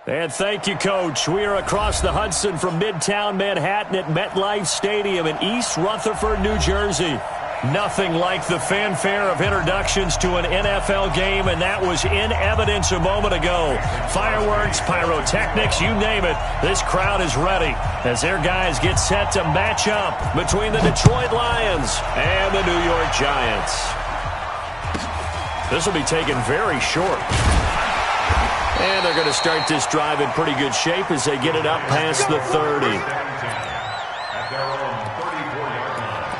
And thank you, Coach. We are across the Hudson from Midtown Manhattan at MetLife Stadium in East Rutherford, New Jersey. Nothing like the fanfare of introductions to an NFL game, and that was in evidence a moment ago. Fireworks, pyrotechnics, you name it. This crowd is ready as their guys get set to match up between the Detroit Lions and the New York Giants. This will be taken very short. And they're going to start this drive in pretty good shape as they get it up past the 30. At their own 34-yard line.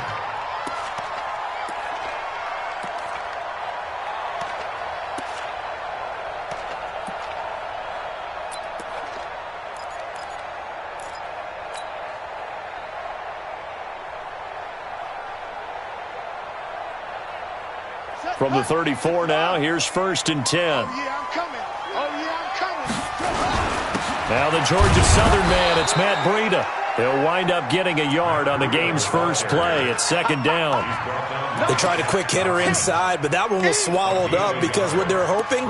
From the 34 now, here's 1st and 10. Oh, yeah, I'm coming. Oh, yeah, I'm coming. Now the Georgia Southern man, it's Matt Breida. He'll wind up getting a yard on the game's first play at 2nd down. They tried a quick hitter inside, but that one was swallowed up because what they're hoping,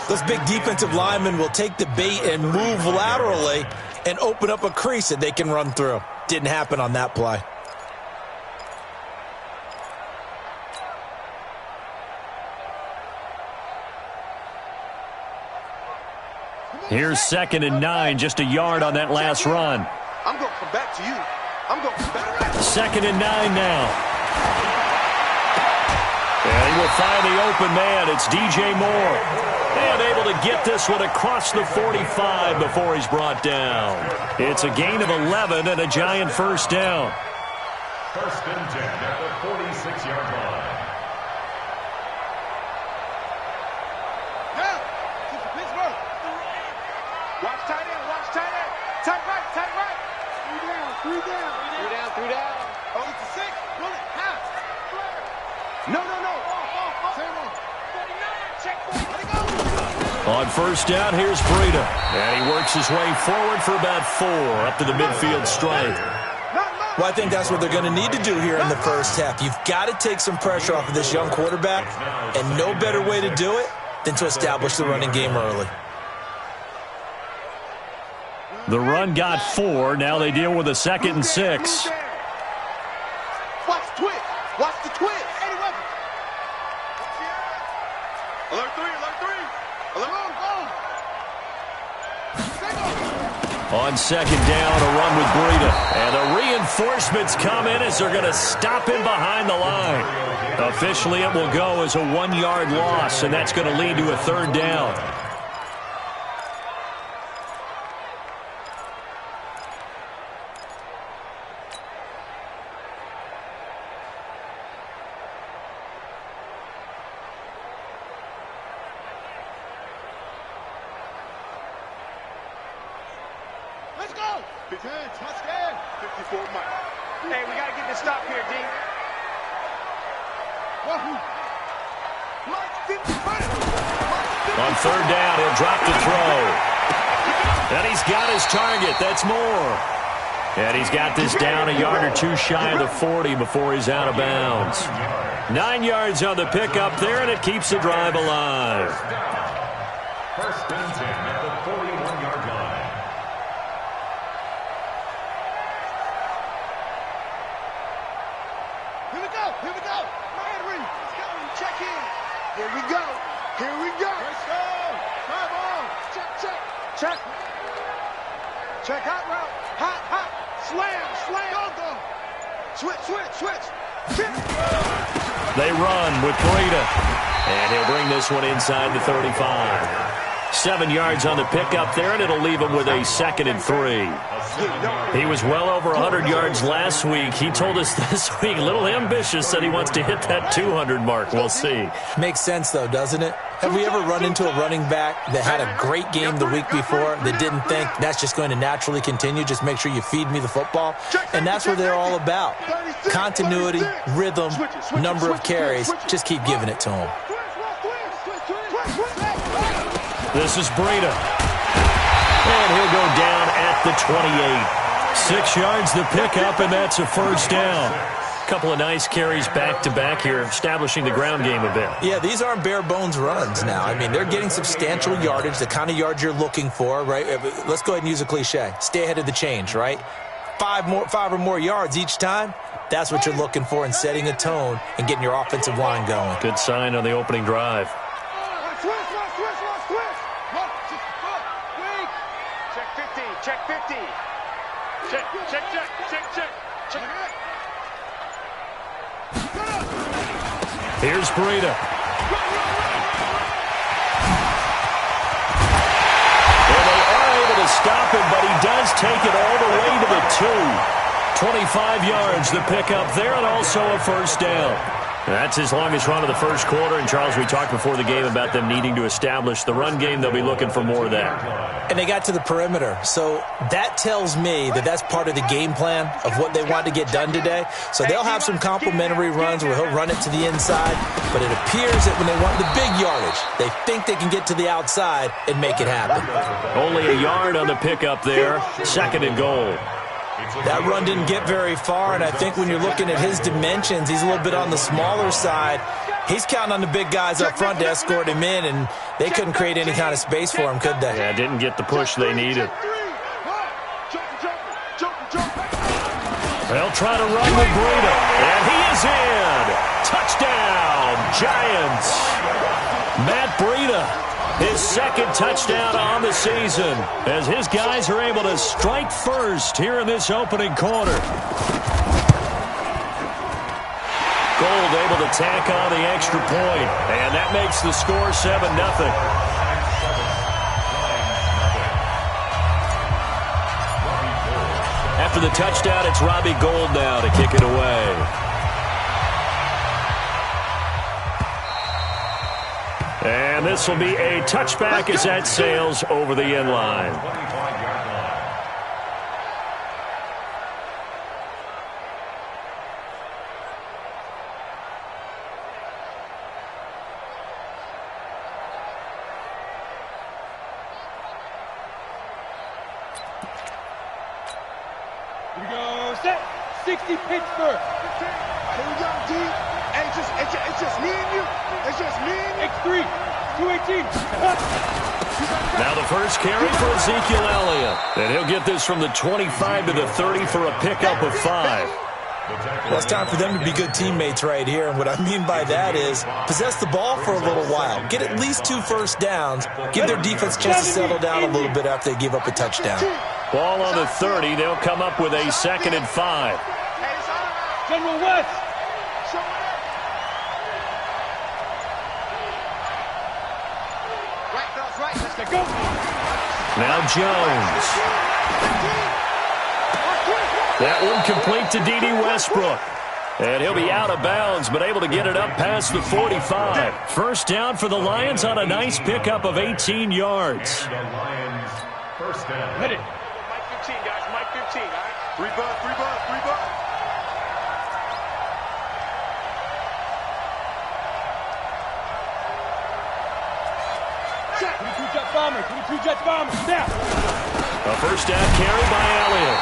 those big defensive linemen will take the bait and move laterally and open up a crease that they can run through. Didn't happen on that play. Here's 2nd and 9, just a yard on that last run. I'm going to come back to you. I'm going to come back. 2nd and 9 now. And he will find the open man. It's DJ Moore. And able to get this one across the 45 before he's brought down. It's a gain of 11 and a Giant first down. 1st and 10 at the 46-yard line. Watch tight end, watch tight end. Tight right, tight right. Three down. Oh, it's a 6. Pull it, pass. No. Same one. 49, check 40. Let it go. On 1st down, here's Breida. And he works his way forward for about 4 up to the midfield stripe. Well, I think that's what they're going to need to do here in the first half. You've got to take some pressure off of this young quarterback, and no better way to do it than to establish the running game early. The run got 4. Now they deal with a 2nd and 6. Watch the twitch. Watch the twitch. Eddie Weapon. Alert 3. Alert go. On 2nd down, a run with Breida. And the reinforcements come in as they're going to stop him behind the line. Officially, it will go as a 1-yard loss, and that's going to lead to a 3rd down. Let's go. 10, touchdown. 54 Mike. Hey, we got to get this stop here, D. On 3rd down, he'll drop the throw. And he's got his target. That's Moore. And he's got this down a yard or 2 shy of the 40 before he's out of bounds. 9 yards on the pickup there, and it keeps the drive alive. 1st and 10 at the 41-yard line. Here we go. Henry, let's go. Check in. Here we go. Let's go. Come on. Check. Check hot route. Hot. Slam. Go. Switch. They run with Breida. And he'll bring this one inside the 35. 7 yards on the pickup there, and it'll leave him with a 2nd and 3. He was well over 100 yards last week. He told us this week, a little ambitious, that he wants to hit that 200 mark. We'll see. Makes sense, though, doesn't it? Have we ever run into a running back that had a great game the week before that didn't think that's just going to naturally continue? Just make sure you feed me the football. And that's what they're all about. Continuity, rhythm, number of carries. Just keep giving it to him. This is Breida. And he'll go down at the 28. 6 yards the pickup, and that's a first down. couple of nice carries back-to-back here, establishing the ground game a bit. Yeah, these aren't bare-bones runs now. I mean, they're getting substantial yardage, the kind of yards you're looking for, right? Let's go ahead and use a cliche. Stay ahead of the change, right? 5 or more yards each time. That's what you're looking for in setting a tone and getting your offensive line going. Good sign on the opening drive. Check 50. Check. Here's Breida. And they are able to stop him, but he does take it all the way to the 2. 25 yards, the pickup there, and also a first down. That's his longest run of the first quarter. And, Charles, we talked before the game about them needing to establish the run game. They'll be looking for more of that. And they got to the perimeter. So that tells me that that's part of the game plan of what they want to get done today. So they'll have some complimentary runs where he'll run it to the inside. But it appears that when they want the big yardage, they think they can get to the outside and make it happen. Only a yard on the pickup there. 2nd and goal. That run didn't get very far, and I think when you're looking at his dimensions, he's a little bit on the smaller side. He's counting on the big guys up front to escort him in, and they couldn't create any kind of space for him, could they? Yeah, didn't get the push they needed. They'll try to run with Breida, and he is in. Touchdown, Giants. Matt Breida. His 2nd touchdown on the season as his guys are able to strike first here in this opening quarter. Gold able to tack on the extra point, and that makes the score 7-0. After the touchdown, it's Robbie Gould now to kick it away. And this will be a touchback as that sails over the end line. Here we go, set. 60 Pittsburgh. Here we go, D. Hey, it's just me and you. It's just me and you. X3, 218. Now the first carry for Ezekiel Elliott. And he'll get this from the 25 to the 30 for a pickup of 5. Well, it's time for them to be good teammates right here. And what I mean by that is possess the ball for a little while. Get at least 2 first downs. Give their defense a chance to settle down a little bit after they give up a touchdown. Ball on the 30. They'll come up with a 2nd and 5. General West. Let's go. Now Jones. That one complete to D.D. Westbrook. And he'll be out of bounds, but able to get it up past the 45. First down for the Lions on a nice pickup of 18 yards. First down. Hit it. Mike 15, guys. Mike 15, all right? 3 bucks. Check. 22 Jets bomber. Now. A first down carry by Elliott.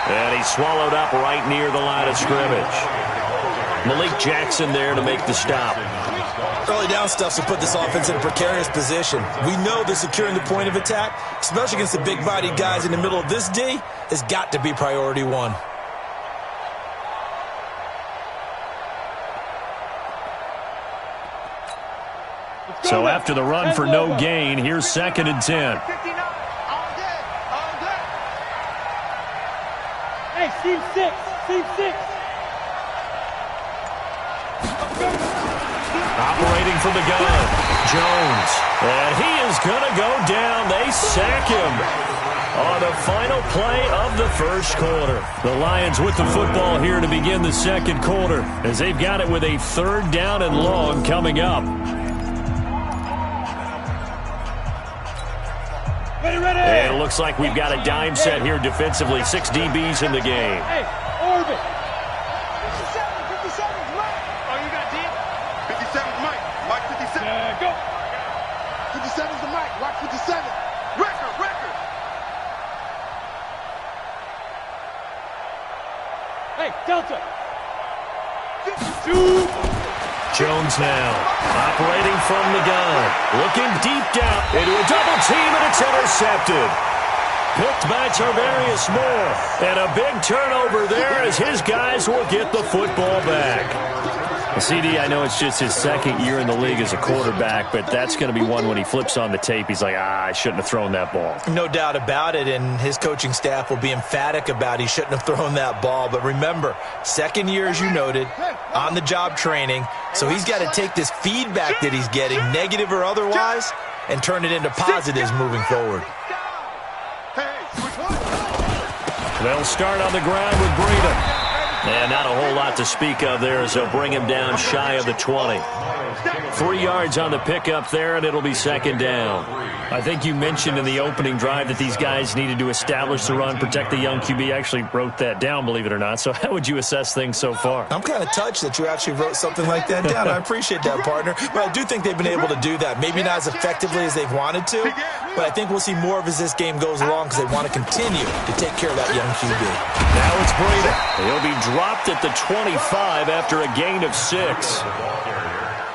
And he's swallowed up right near the line of scrimmage. Malik Jackson there to make the stop. Early down stuff to put this offense in a precarious position. We know that securing the point of attack, especially against the big-bodied guys in the middle of this D, has got to be priority 1. So after the run for no gain, here's 2nd and 10. Hey, seam 6. Operating from the gun, Jones. And he is going to go down. They sack him on the final play of the first quarter. The Lions with the football here to begin the second quarter as they've got it with a 3rd down and long coming up. Ready. And it looks like we've got a dime set here defensively. 6 DBs in the game. Hey, orbit. 57's Mike. Oh, you got D? 57's Mike. Mike 57. Go. 57's the Mike. Mike 57. Record. Hey, Delta. Jones now, operating from the gun, looking deep down into a double team, and it's intercepted. Picked by Tarvarius Moore, and a big turnover there as his guys will get the football back. CD, I know it's just his second year in the league as a quarterback, but that's going to be one when he flips on the tape, he's like, I shouldn't have thrown that ball. No doubt about it, and his coaching staff will be emphatic about he shouldn't have thrown that ball. But remember, second year, as you noted, on-the-job training, so he's got to take this feedback that he's getting, negative or otherwise, and turn it into positives moving forward. They'll start on the ground with Breida. And not a whole lot to speak of there as they'll bring him down shy of the 20. 3 yards on the pickup there, and it'll be second down. I think you mentioned in the opening drive that these guys needed to establish the run, protect the young QB. I actually wrote that down, believe it or not. So how would you assess things so far? I'm kind of touched that you actually wrote something like that down. I appreciate that, partner. But I do think they've been able to do that. Maybe not as effectively as they've wanted to, but I think we'll see more of as this game goes along because they want to continue to take care of that young QB. Now it's Breida. He'll be dropped at the 25 after a gain of 6.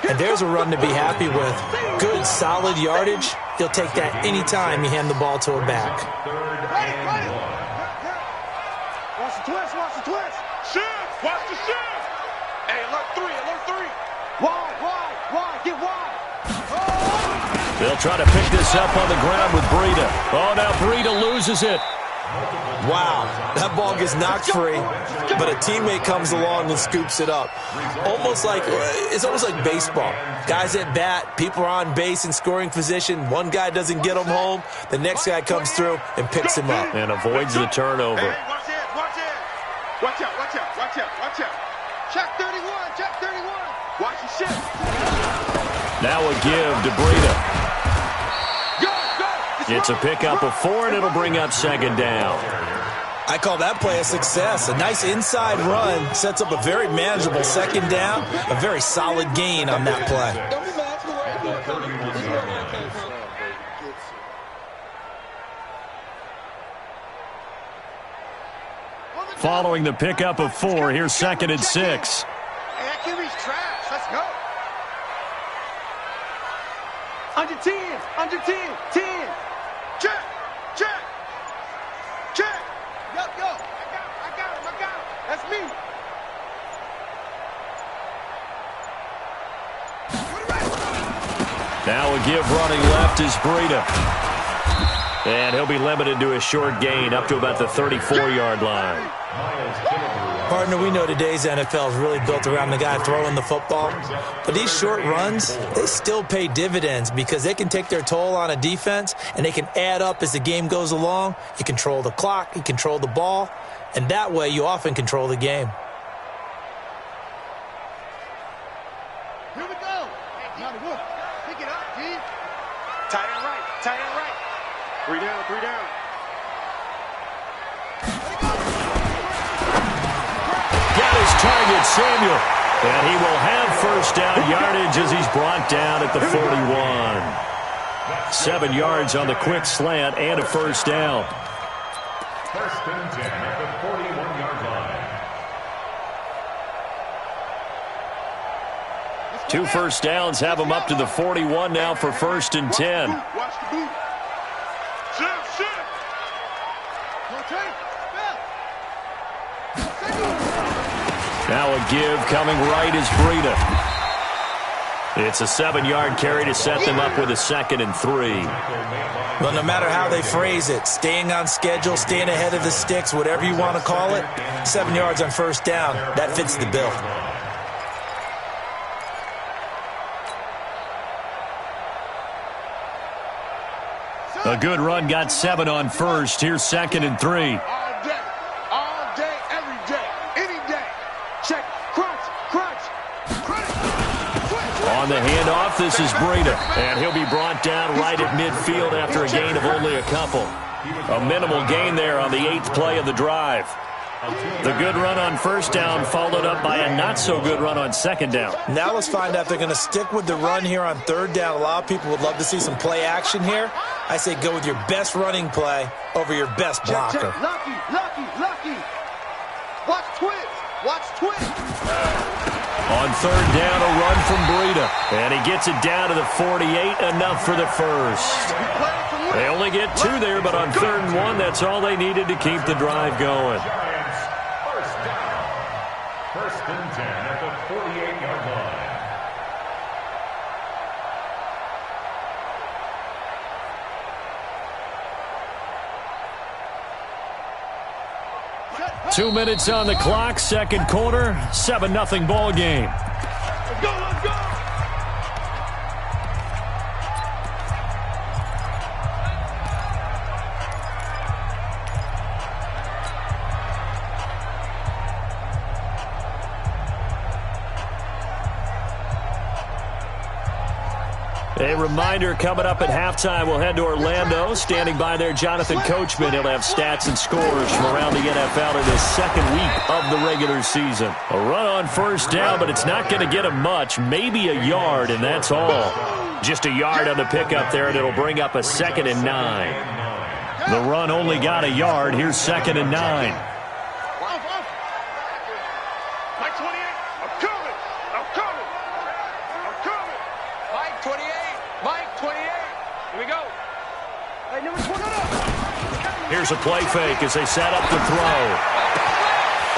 And there's a run to be happy with. Good, solid yardage. He'll take that any time you hand the ball to a back. Watch the twist, watch the twist. Shift, watch the shift. Hey, alert 3, alert 3. Wide, get wide. They'll try to pick this up on the ground with Breida. Oh, now Breida loses it. Wow, that ball gets knocked free, but a teammate comes along and scoops it up. It's almost like baseball. Guys at bat, people are on base in scoring position. One guy doesn't get him home. The next guy comes through and picks him up. And avoids the turnover. Hey, watch it, watch it. Watch out, watch out, watch out, watch out. Check 31, check 31. Watch the shift. Now a give to Breida. It's a pickup of 4, and it'll bring up second down. I call that play a success. A nice inside run sets up a very manageable second down, a very solid gain on that play. Following the pickup of 4, here's second and 6. Hey, that QB's trash. Let's go. Under 10, under 10, 10. Check, check, check. Yo. I got him. That's me. Now a give running left is Breida. And he'll be limited to a short gain up to about the 34-yard line. Partner, we know today's NFL is really built around the guy throwing the football. But these short runs, they still pay dividends because they can take their toll on a defense and they can add up as the game goes along. You control the clock, you control the ball, and that way you often control the game. Here we go. Hey, Johnny, pick it up, G. Tight end right, tight end right. 3 down, 3 down. Got his target, Samuel. And he will have first down yardage as he's brought down at the 41. 7 yards on the quick slant and a first down. First and 10 at the 41-yard line. 2 first downs have him up to the 41 now for first and 10. Watch the boot. Shift. Now a give coming right is Breida. It's a 7-yard carry to set them up with a second and 3. Well, no matter how they phrase it, staying on schedule, staying ahead of the sticks, whatever you want to call it, 7 yards on first down, that fits the bill. A good run got 7 on first. Here's second and 3. All day, every day, any day. Check, crunch. On the handoff, this is Breida. And he'll be brought down right at midfield after a gain of only a couple. A minimal gain there on the 8th play of the drive. The good run on first down followed up by a not-so-good run on second down. Now let's find out if they're going to stick with the run here on third down. A lot of people would love to see some play action here. I say go with your best running play over your best blocker. Check. Lucky. Watch twist. On third down, a run from Breida. And he gets it down to the 48, enough for the first. They only get 2 there, but on third and 1, that's all they needed to keep the drive going. Giants, first down. First and 10 at the 48-yard line. Two minutes on the clock, second quarter, 7-0 ball game. Let's go, let's go! A reminder, coming up at halftime, we'll head to Orlando. Standing by there, Jonathan Coachman. He'll have stats and scores from around the NFL in his second week of the regular season. A run on first down, but it's not going to get him much. Maybe a yard, and that's all. Just a yard on the pickup there, and it'll bring up a 2nd and 9. The run only got a yard. Here's 2nd and 9. Mike 28, I'm coming! I'm coming! I'm coming! Mike 28! Mike 28! Here we go! Hey, number 20! Here's a play fake as they set up the throw.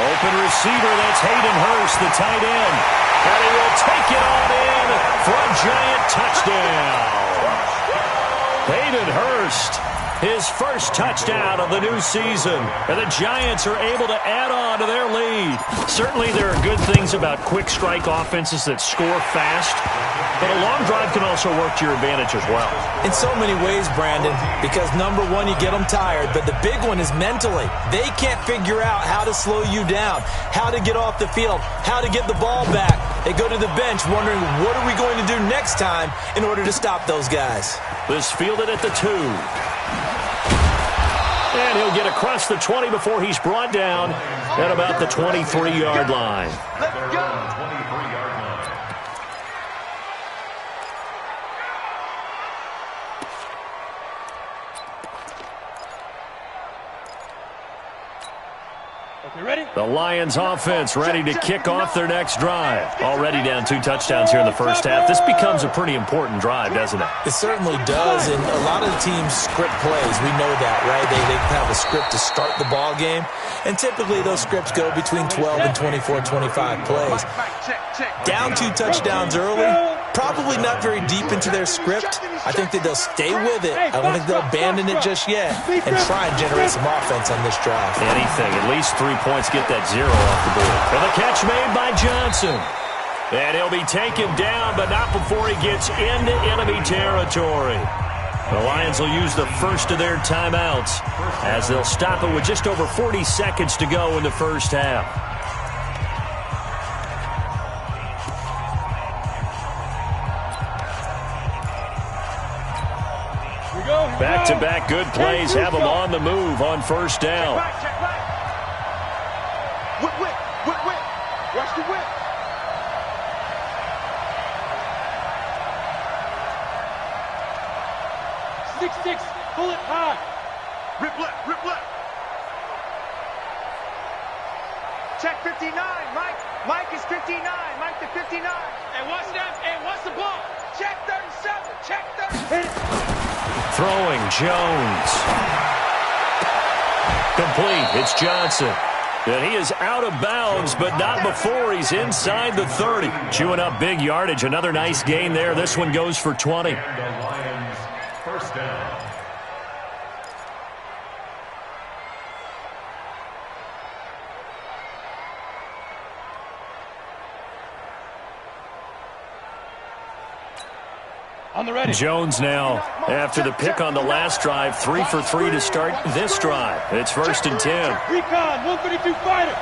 Open receiver, that's Hayden Hurst, the tight end. And he will take it on in for a giant touchdown. Hayden Hurst, his first touchdown of the new season. And the Giants are able to add on to their lead. Certainly there are good things about quick strike offenses that score fast. But a long drive can also work to your advantage as well. In so many ways, Brandon, because number one, you get them tired, but the big one is mentally. They can't figure out how to slow you down, how to get off the field, how to get the ball back. They go to the bench wondering, what are we going to do next time in order to stop those guys? This fielded at the 2. And he'll get across the 20 before he's brought down at about the 23-yard line. Let's go! 23-yard line. Okay, ready? The Lions offense ready to kick off their next drive. Already down 2 touchdowns here in the first half. This becomes a pretty important drive, doesn't it? It certainly does, and a lot of the teams script plays. We know that, right? They have a script to start the ball game, and typically those scripts go between 12 and 24, 25 plays. Down 2 touchdowns early, probably not very deep into their script. I think that they'll stay with it. I don't think they'll abandon it just yet and try and generate some offense on this drive. Anything, at least 3 points, get that 0 off the board. And the catch made by Johnson. And he'll be taken down, but not before he gets into enemy territory. The Lions will use the first of their timeouts as they'll stop it with just over 40 seconds to go in the first half. Back-to-back good plays have them on the move on first down. Whip, whip, whip, whip. Watch the whip. Six, pull it high. Rip left, rip left. Check 59, Mike. Mike is 59. Mike to 59. And what's that? And what's the ball? Check 37. Check 37. Throwing Jones. Complete. It's Johnson. And he is out of bounds, but not before he's inside the 30. Chewing up big yardage. Another nice gain there. This one goes for 20. And the Lions, first down. On the ready. Jones now, after the pick on the last drive, 3 for 3 to start this drive. It's first and 10. Recon, 132 fighter.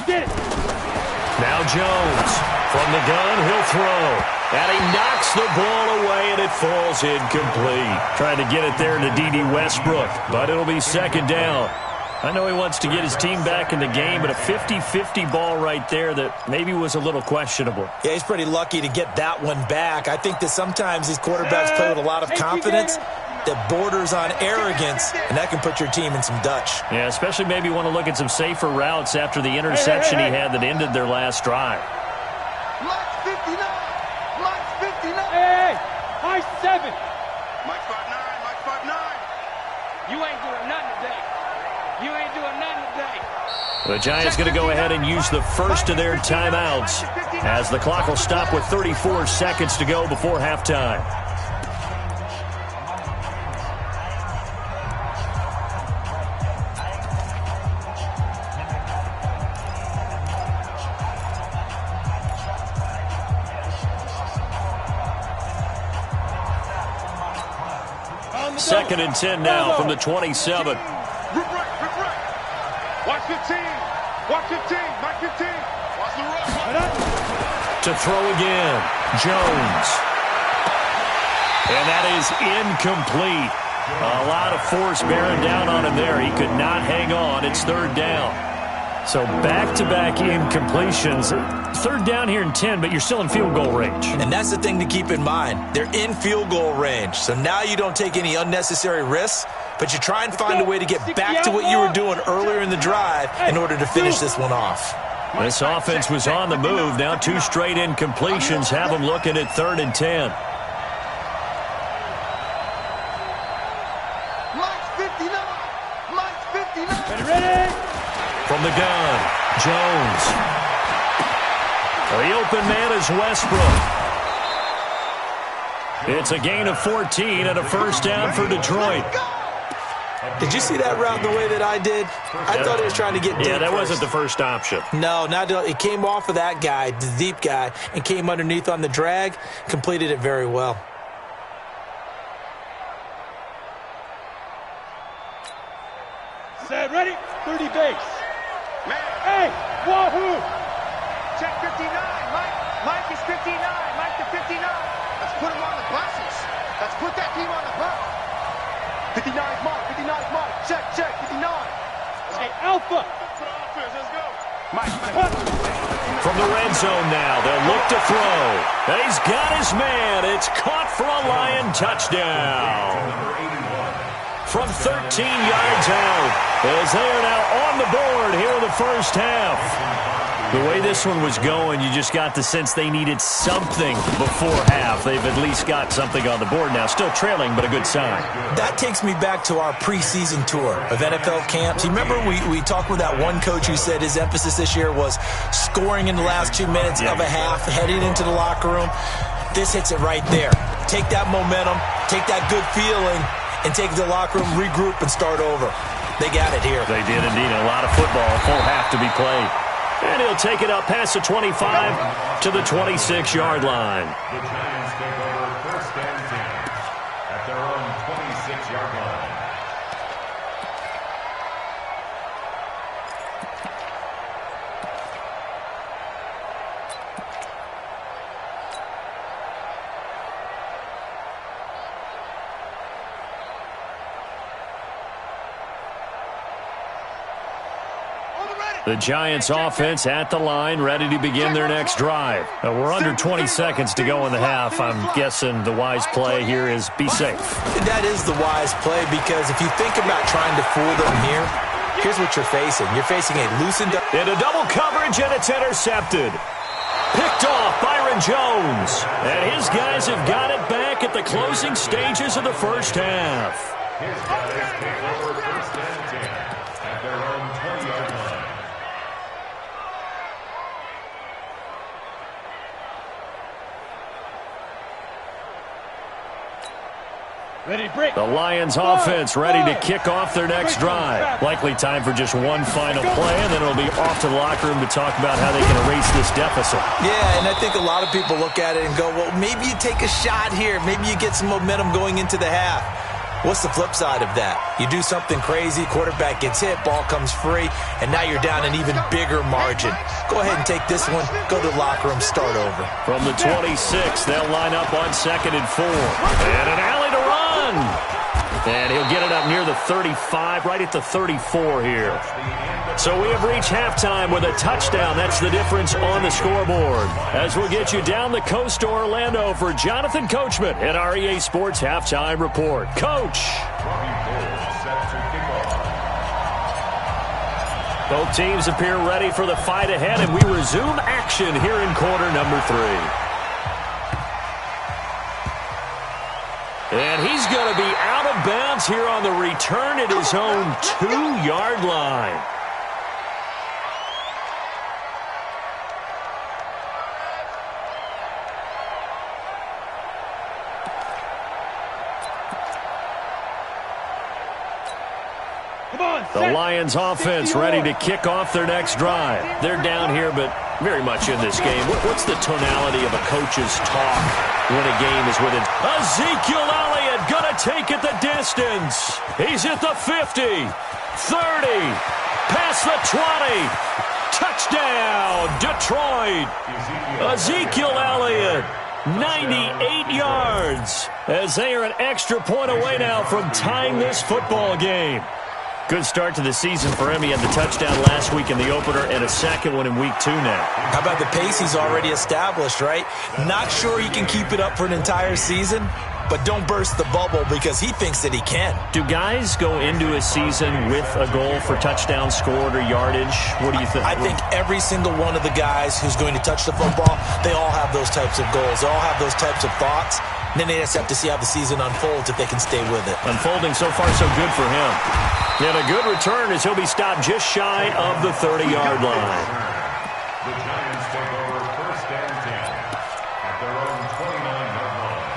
Get it. Now Jones. From the gun, he'll throw. And he knocks the ball away, and it falls incomplete. Trying to get it there to D.D. Westbrook, but it'll be second down. I know he wants to get his team back in the game, but a 50-50 ball right there that maybe was a little questionable. Yeah, he's pretty lucky to get that one back. I think that sometimes these quarterbacks play with a lot of confidence, that borders on arrogance, and that can put your team in some Dutch. Yeah, especially maybe want to look at some safer routes after the interception he had that ended their last drive. Mike's 59. Mike's 59. Hey, high 7. Mike's 5'9". Mike's 5'9". You ain't doing nothing today. You ain't doing nothing today. The Giants going to go ahead and use the first of their timeouts as the clock will stop with 34 seconds to go before halftime. Second and 10 now from the 27. Rip right. Watch 15. Watch 15. Mike 15. Watch the run. To throw again, Jones. And that is incomplete. A lot of force bearing down on him there. He could not hang on. It's third down. So back-to-back incompletions. Third down here in 10, but you're still in field goal range. And that's the thing to keep in mind. They're in field goal range. So now you don't take any unnecessary risks, but you try and find a way to get back to what you were doing earlier in the drive in order to finish this one off. This offense was on the move. Now 2 straight incompletions have them looking at 3rd and 10. Mike's 59. Mike's 59. Ready? From the gun, Jones. The open man is Westbrook. It's a gain of 14 and a first down for Detroit. Did you see that route the way that I did? I thought he was trying to get deep. Yeah, that first. wasn't the first option. No, it came off of that guy, the deep guy, and came underneath on the drag, completed it very well. Set, ready? 30 base. Hey, wahoo! Check 59. Mike is 59. Mike to 59. Let's put him on the buses. Let's put that team on the bus. 59 is Mike. 59 is Mike. Check. 59. Hey, Alpha. Let's go. Mike. From the red zone now, they'll look to throw. He's got his man. It's caught for a Lion touchdown. From 13 yards out, as they are now on the board here in the first half. The way this one was going, you just got the sense they needed something before half. They've at least got something on the board now. Still trailing, but a good sign. That takes me back to our preseason tour of NFL camps. You remember we talked with that one coach who said his emphasis this year was scoring in the last 2 minutes of a half, heading into the locker room. This hits it right there. Take that momentum, take that good feeling, and take the locker room, regroup, and start over. They got it here. They did indeed. A lot of football, a full half to be played. And he'll take it up past the 25 to the 26-yard line. The Giants take over 1st and 10 at their own 26-yard line. The Giants offense at the line, ready to begin their next drive. Now, we're under 20 seconds to go in the half. I'm guessing the wise play here is be safe. That is the wise play, because if you think about trying to fool them here, here's what you're facing. You're facing a loosened up. Into double coverage, and it's intercepted. Picked off Byron Jones. And his guys have got it back at the closing stages of the first half. His guys take over 1st and 10 at their own 20-yard line. Ready, break. The Lions offense ready to kick off their next drive. Likely time for just one final play, and then it'll be off to the locker room to talk about how they can erase this deficit. Yeah, and I think a lot of people look at it and go, well, maybe you take a shot here. Maybe you get some momentum going into the half. What's the flip side of that? You do something crazy, quarterback gets hit, ball comes free, and now you're down an even bigger margin. Go ahead and take this one, go to the locker room, start over. From the 26, they'll line up on 2nd and 4. And an alley to run. And he'll get it up near the 35, right at the 34 here. So we have reached halftime with a touchdown. That's the difference on the scoreboard. As we'll get you down the coast to Orlando for Jonathan Coachman at our EA Sports Halftime Report. Coach. Both teams appear ready for the fight ahead, and we resume action here in quarter number 3. And he's going to be out of bounds here on the return at his own 2-yard line. The Lions offense ready to kick off their next drive. They're down here, but very much in this game. What's the tonality of a coach's talk when a game is within? Ezekiel Elliott going to take it the distance. He's at the 50, 30, past the 20. Touchdown, Detroit. Ezekiel Elliott, 98 yards, as they are an extra point away now from tying this football game. Good start to the season for him. He had the touchdown last week in the opener and a second one in week 2 now. How about the pace he's already established, right? Not sure he can keep it up for an entire season, but don't burst the bubble because he thinks that he can. Do guys go into a season with a goal for touchdowns scored or yardage? What do you think? I think every single one of the guys who's going to touch the football, they all have those types of goals. They all have those types of thoughts. And then they just have to see how the season unfolds if they can stay with it. Unfolding so far so good for him. And a good return as he'll be stopped just shy of the 30-yard line. The Giants take over first and 10 at their own 29-yard line.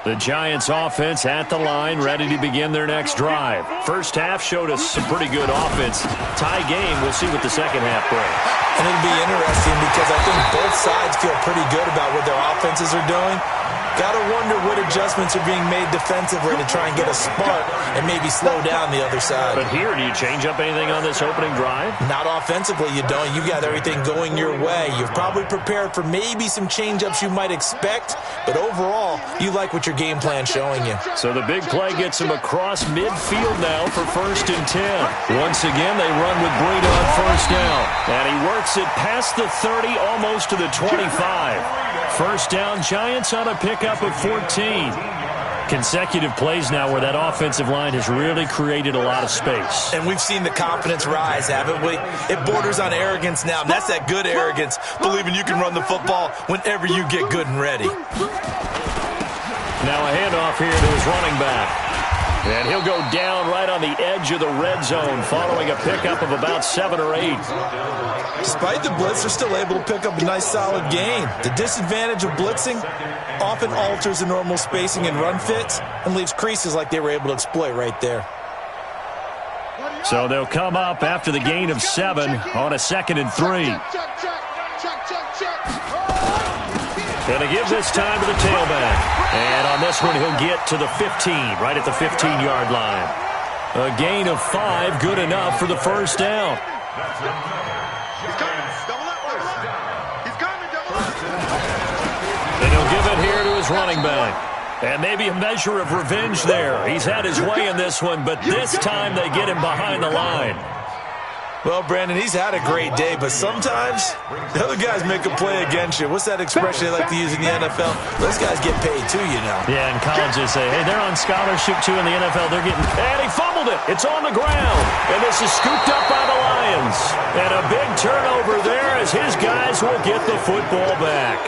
The Giants offense at the line, ready to begin their next drive. First half showed us some pretty good offense. Tie game, we'll see what the second half brings. And it'll be interesting because I think both sides feel pretty good about what their offenses are doing. Got to wonder what adjustments are being made defensively to try and get a spark and maybe slow down the other side. But here, do you change up anything on this opening drive? Not offensively, you don't. You got everything going your way. You've probably prepared for maybe some change-ups you might expect, but overall, you like what your game plan's showing you. So the big play gets him across midfield now for first and 10. Once again, they run with Breida on first down. And he works it past the 30, almost to the 25. First down, Giants on a pickup of 14. Consecutive plays now where that offensive line has really created a lot of space. And we've seen the confidence rise, haven't we? It borders on arrogance now, and that's that good arrogance, believing you can run the football whenever you get good and ready. Now a handoff here to his running back. And he'll go down right on the edge of the red zone following a pickup of about 7 or 8. Despite the blitz, they're still able to pick up a nice solid gain. The disadvantage of blitzing often alters the normal spacing and run fits and leaves creases like they were able to exploit right there. So they'll come up after the gain of 7 on a 2nd and 3. Going to give this time to the tailback. And on this one, he'll get to the 15, right at the 15-yard line. A gain of 5, good enough for the first down. And he'll give it here to his running back. And maybe a measure of revenge there. He's had his way in this one, but this time they get him behind the line. Well, Brandon, he's had a great day, but sometimes the other guys make a play against you. What's that expression they like to use in the NFL? Those guys get paid too, you know. Yeah, and colleges say, hey, they're on scholarship too in the NFL. They're getting, and he fumbled it. It's on the ground. And this is scooped up by the Lions. And a big turnover there as his guys will get the football back.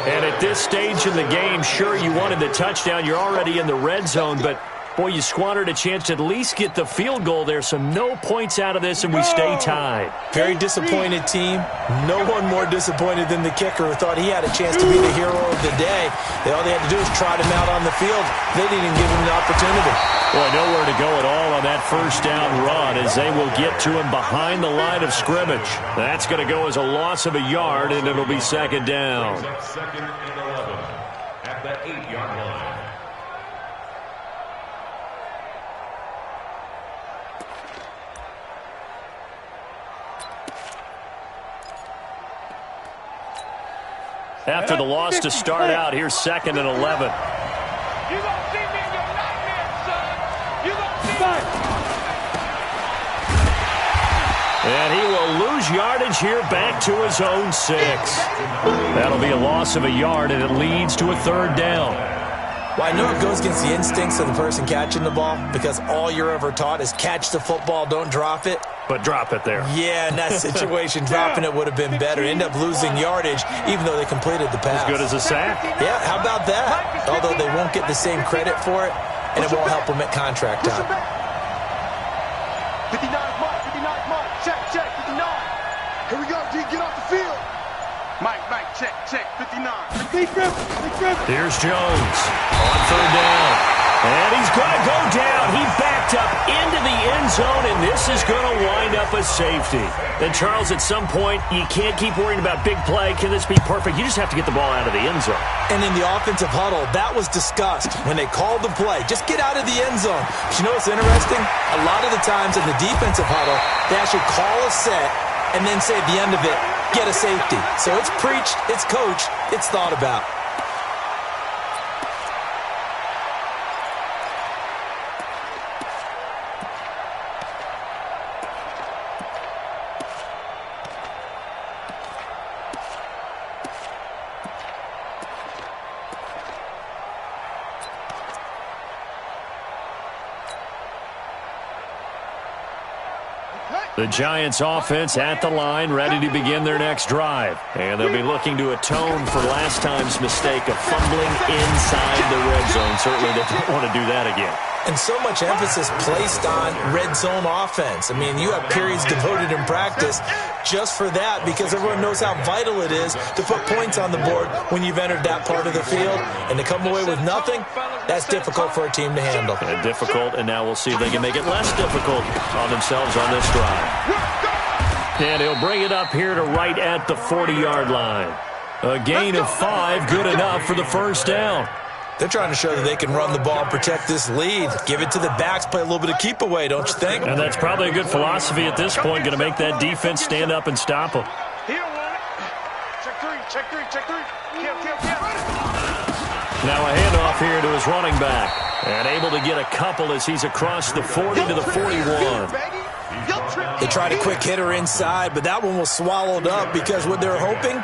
And at this stage in the game, sure, you wanted the touchdown. You're already in the red zone, but boy, you squandered a chance to at least get the field goal there. So no points out of this, and we stay tied. Very disappointed team. No one more disappointed than the kicker who thought he had a chance to be the hero of the day. All they had to do was trot him out on the field. They didn't even give him the opportunity. Boy, nowhere to go at all on that first down run as they will get to him behind the line of scrimmage. That's going to go as a loss of a yard, and it'll be second down. Second and 11 at the 8-yard line. After the loss to start out, here's 2nd and 11. You gonna see me in your nightmares, son. You gonna see me. And he will lose yardage here back to his own 6. That'll be a loss of a yard, and it leads to a 3rd down. Well, I know it goes against the instincts of the person catching the ball because all you're ever taught is catch the football, don't drop it. But drop it there. Yeah, in that situation, dropping it would have been better. End up losing yardage, even though they completed the pass. As good as a sack. Yeah, how about that? Although they won't get the same credit for it, and it won't help them at contract time. 59 mark, 59 mark. Check, 59. Here we go, D, get off the field. Mike, check, 59. Here's Jones on 3rd down. And he's going to go down. He backed up into the end zone, and this is going to wind up a safety. And, Charles, at some point, you can't keep worrying about big play. Can this be perfect? You just have to get the ball out of the end zone. And in the offensive huddle, that was discussed when they called the play. Just get out of the end zone. But you know what's interesting? A lot of the times in the defensive huddle, they actually call a set and then say at the end of it, get a safety. So it's preached, it's coached, it's thought about. The Giants offense at the line, ready to begin their next drive. And they'll be looking to atone for last time's mistake of fumbling inside the red zone. Certainly they don't want to do that again. And so much emphasis placed on red zone offense. I mean, you have periods devoted in practice just for that because everyone knows how vital it is to put points on the board when you've entered that part of the field. And to come away with nothing, that's difficult for a team to handle. And difficult, and now we'll see if they can make it less difficult on themselves on this drive. And he'll bring it up here to right at the 40-yard line. A gain of 5, good enough for the 1st down. They're trying to show that they can run the ball and protect this lead. Give it to the backs, play a little bit of keep away, don't you think? And that's probably a good philosophy at this point, going to make that defense stand up and stop them. Check 3. Now a handoff here to his running back. And able to get a couple as he's across the 40 to the 41. They tried a quick hitter inside, but that one was swallowed up because what they're hoping,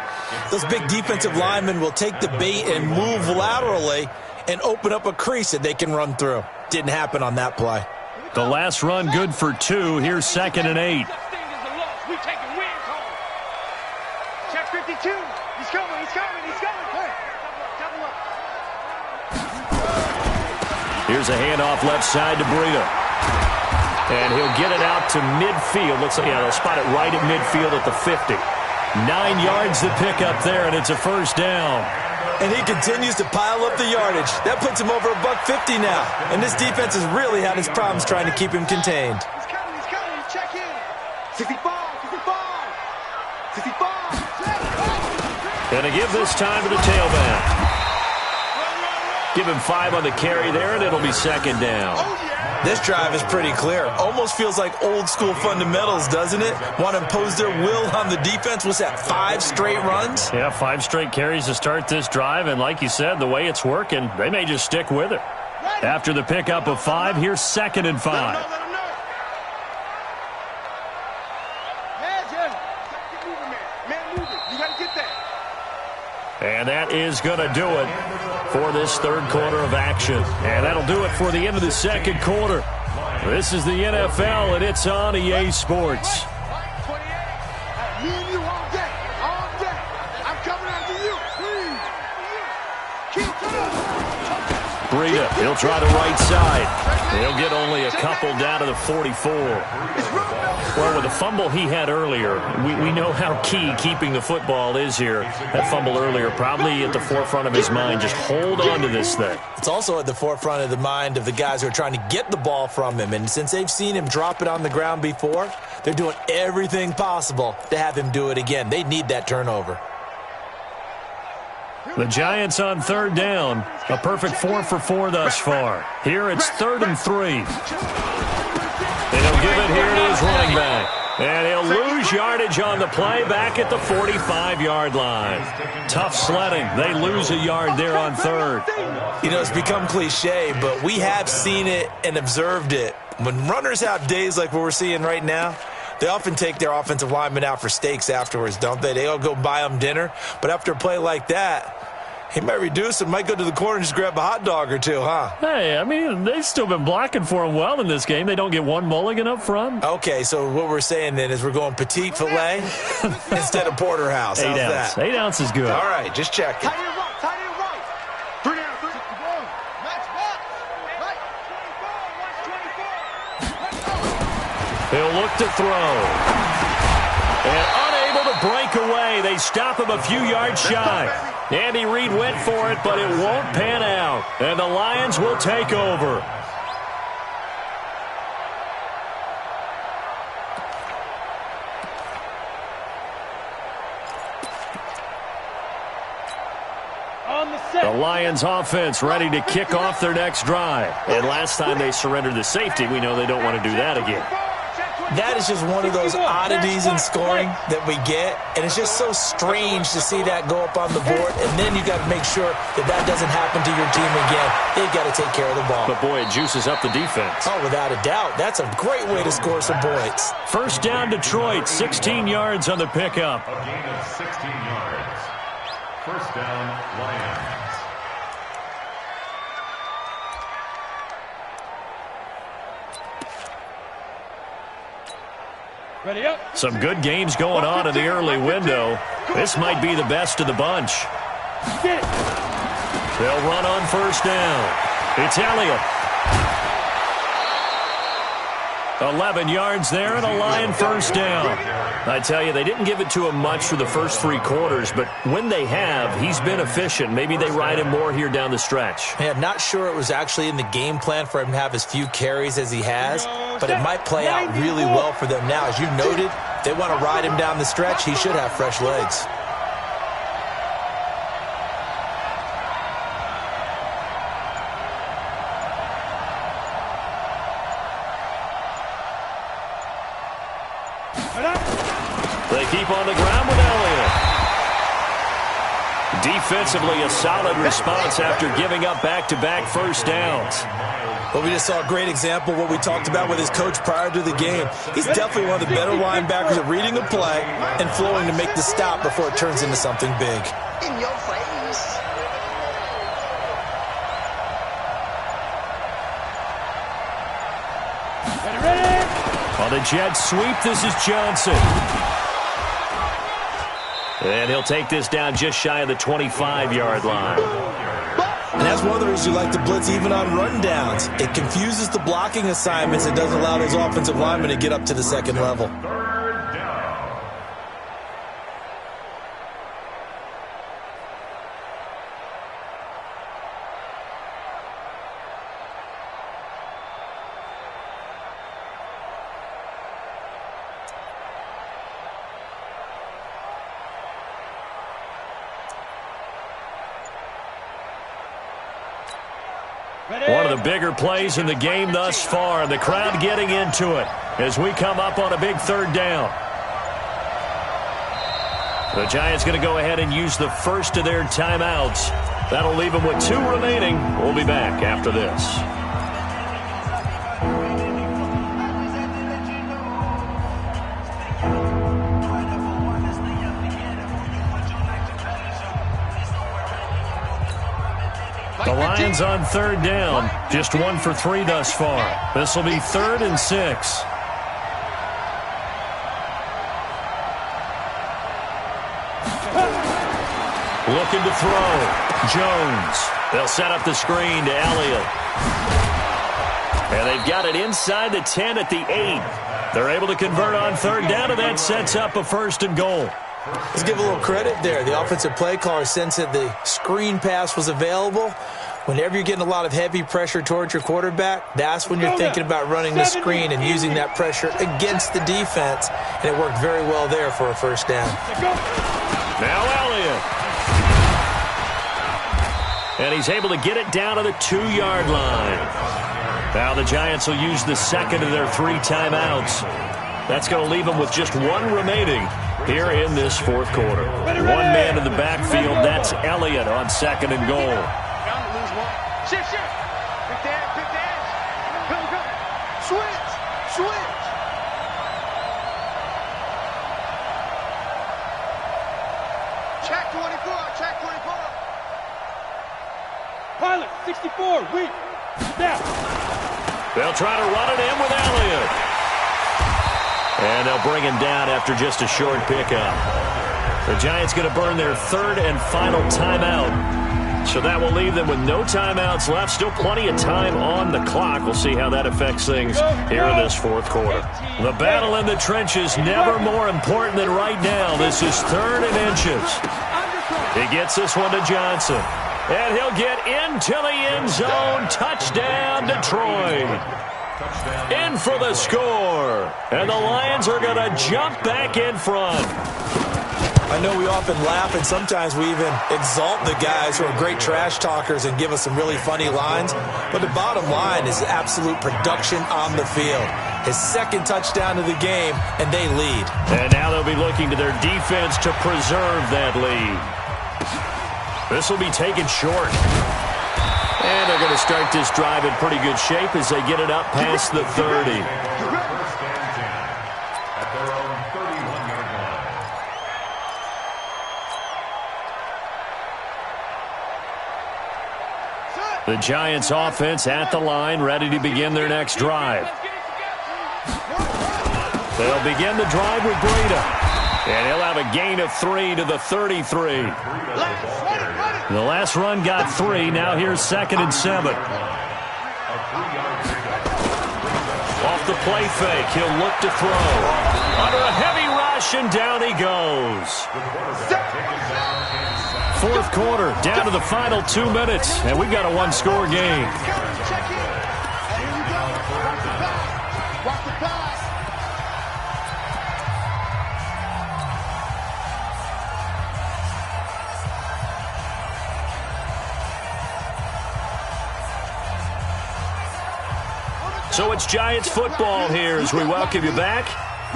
those big defensive linemen will take the bait and move laterally and open up a crease that they can run through. Didn't happen on that play. The last run good for 2. Here's 2nd and 8. Check 52. He's coming. Here's a handoff left side to Breida. And he'll get it out to midfield. Looks like, they'll spot it right at midfield at the 50. 9 yards to pick up there, and it's a 1st down. And he continues to pile up the yardage. That puts him over $150 now. And this defense has really had its problems trying to keep him contained. He's coming. Check in. 65. And to give this time to the tailback. Give him 5 on the carry there, and it'll be 2nd down. This drive is pretty clear. Almost feels like old school fundamentals, doesn't it? Want to impose their will on the defense. What's that, 5 straight runs? Yeah, 5 straight carries to start this drive, and like you said, the way it's working, they may just stick with it. After the pickup of 5, here's 2nd and 5. And that is going to do it for this 3rd quarter of action. And that'll do it for the end of the 2nd quarter. This is the NFL, and it's on EA Sports. Me and you all day. I'm coming after you. Breida, he'll try the right side. He'll get only a couple down to the 44. Well, with the fumble he had earlier, we know how key keeping the football is here. That fumble earlier probably at the forefront of his mind. Just hold on to this thing. It's also at the forefront of the mind of the guys who are trying to get the ball from him. And since they've seen him drop it on the ground before, they're doing everything possible to have him do it again. They need that turnover. The Giants on 3rd down. A perfect 4 for 4 thus far. Here it's 3rd and 3. And he'll give it here to his running back. And he'll lose yardage on the play back at the 45-yard line. Tough sledding. They lose a yard there on third. You know, it's become cliche, but we have seen it and observed it. When runners have days like what we're seeing right now, they often take their offensive linemen out for steaks afterwards, don't they? They all go buy them dinner. But after a play like that, he might reduce it, might go to the corner and just grab a hot dog or two, huh? Hey, I mean, they've still been blocking for him well in this game. They don't get one mulligan up front. Okay, so what we're saying then is we're going petite filet instead of porterhouse. How's that? 8 ounce is good. All right, just checking. Tight end right, tight end right. 3 down, 3. Match back. Right. 24. He'll look to throw. And unable to break away. They stop him a few yards shy. Andy Reid went for it, but it won't pan out. And the Lions will take over. The Lions offense ready to kick off their next drive. And last time they surrendered the safety, we know they don't want to do that again. That is just one of those oddities in scoring that we get, and it's just so strange to see that go up on the board, and then you got to make sure that that doesn't happen to your team again. They've got to take care of the ball. But, boy, it juices up the defense. Oh, without a doubt. That's a great way to score some points. First down, Detroit, 16 yards on the pickup. A gain of 16 yards. First down, Lions. Ready up. Some good games going on in the early window. This might be the best of the bunch. Get it. They'll run on first down. It's Elliott. 11 yards there and a Lion first down. I tell you, they didn't give it to him much for the first 3 quarters, but when they have, he's been efficient. Maybe they ride him more here down the stretch. Yeah, not sure it was actually in the game plan for him to have as few carries as he has, but it might play out really well for them now. As you noted, if they want to ride him down the stretch, he should have fresh legs. They keep on the ground with Elliott. Defensively, a solid response after giving up back-to-back first downs. Well, we just saw a great example of what we talked about with his coach prior to the game. He's definitely one of the better linebackers at reading a play and flowing to make the stop before it turns into something big. In your face. Ready. On the jet sweep, this is Johnson. And he'll take this down just shy of the 25-yard line. And that's one of the reasons you like to blitz even on rundowns. It confuses the blocking assignments. It doesn't allow those offensive linemen to get up to the second level. Third down. One of the bigger plays in the game thus far, and the crowd getting into it as we come up on a big third down. The Giants going to go ahead and use the first of their timeouts. That'll leave them with 2 remaining. We'll be back after this. The Lions on third down, just 1 for 3 thus far. This will be 3rd and 6. Looking to throw. Jones. They'll set up the screen to Elliott. And they've got it inside the 10 at the 8. They're able to convert on third down, and that sets up a 1st and goal. Let's give a little credit there. The offensive play caller sensed that the screen pass was available. Whenever you're getting a lot of heavy pressure towards your quarterback, that's when you're thinking about running the screen and using that pressure against the defense. And it worked very well there for a 1st down. Now Elliott. And he's able to get it down to the 2-yard line. Now the Giants will use the second of their 3 timeouts. That's going to leave them with just one remaining here in this fourth quarter. One man in the backfield. That's Elliott on second and goal. Shift. Pick the edge. Go. Switch. Check 24. Pilot, 64, weak. Snap. They'll try to run it in with Elliott. And they'll bring him down after just a short pickup. The Giants going to burn their third and final timeout. So that will leave them with no timeouts left. Still plenty of time on the clock. We'll see how that affects things here in this fourth quarter. The battle in the trenches, never more important than right now. This is third and inches. He gets this one to Johnson. And he'll get into the end zone. Touchdown, Detroit. In for the score. And the Lions are going to jump back in front. I know we often laugh, and sometimes we even exalt the guys who are great trash talkers and give us some really funny lines. But the bottom line is absolute production on the field. His second touchdown of the game, and they lead. And now they'll be looking to their defense to preserve that lead. This will be taken short. And they're going to start this drive in pretty good shape as they get it up past the 30. First and 10 at their own 31-yard line. The Giants offense at the line, ready to begin their next drive. They'll begin the drive with Breida. And he'll have a gain of 3 to the 33. The last run got 3. Now here's 2nd and 7. Off the play fake, he'll look to throw. Under a heavy rush, and down he goes. Fourth quarter, down to the final 2 minutes, and we've got a one-score game. Check in. And here we go. Watch the pass. So it's Giants football here as we welcome you back.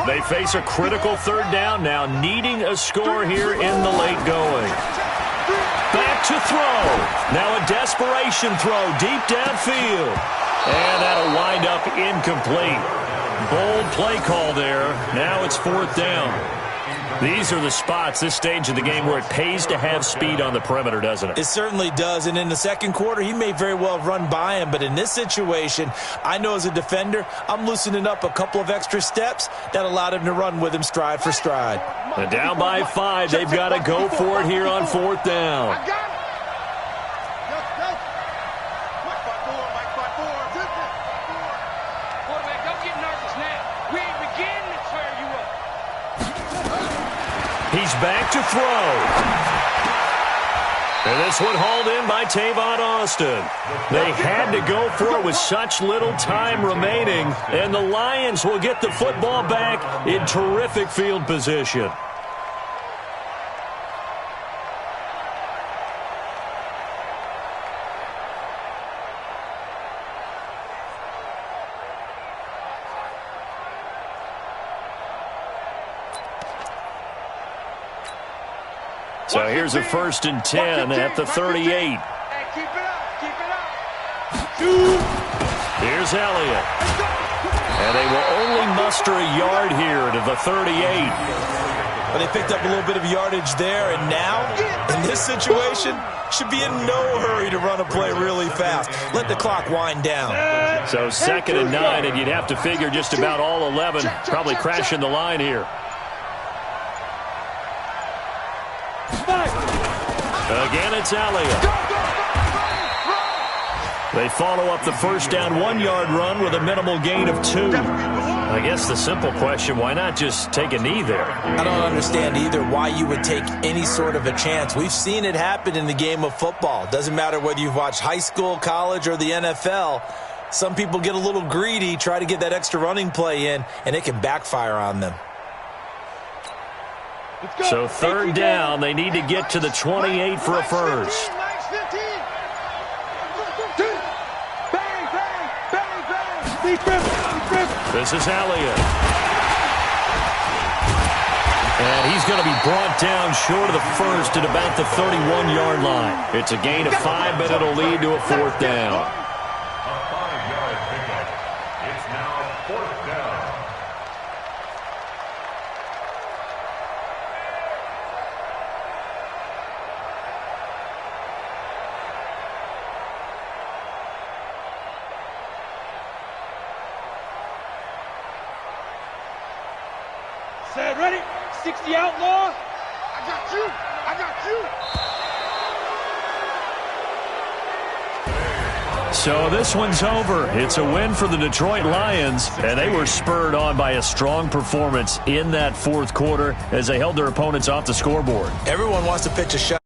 They face a critical third down now, needing a score here in the late going. Back to throw. Now a desperation throw deep downfield. And that'll wind up incomplete. Bold play call there. Now it's 4th down. These are the spots, this stage of the game, where it pays to have speed on the perimeter, doesn't it? It certainly does, and in the second quarter, he may very well have run by him, but in this situation, I know as a defender, I'm loosening up a couple of extra steps that allowed him to run with him stride for stride. And down by 5, they've got to go for it here on 4th down. I got it. Quarterback, don't get nervous now. We ain't beginning to tear you up. He's back to throw. And this one hauled in by Tavon Austin. They had to go for it with such little time remaining, and the Lions will get the football back in terrific field position. So here's a 1st and 10 at the 38. Hey, keep it up. Here's Elliott. And they will only muster a yard here to the 38. But they picked up a little bit of yardage there, and now, in this situation, should be in no hurry to run a play really fast. Let the clock wind down. So 2nd and 9, and you'd have to figure just about all 11 probably crashing the line here. Again, it's Elliott. They follow up the first down 1-yard run with a minimal gain of 2. I guess the simple question, why not just take a knee there? I don't understand either why you would take any sort of a chance. We've seen it happen in the game of football. Doesn't matter whether you've watched high school, college, or the NFL. Some people get a little greedy, try to get that extra running play in, and it can backfire on them. So 3rd down, they need to get to the 28 for a first. This is Elliott. And he's going to be brought down short of the first at about the 31-yard line. It's a gain of 5, but it'll lead to a 4th down. A 5-yard pickup. It's now 4th down. Set, ready? 60 outlaw. I got you. I got you. So this one's over. It's a win for the Detroit Lions, and they were spurred on by a strong performance in that 4th quarter as they held their opponents off the scoreboard. Everyone wants to pitch a shot.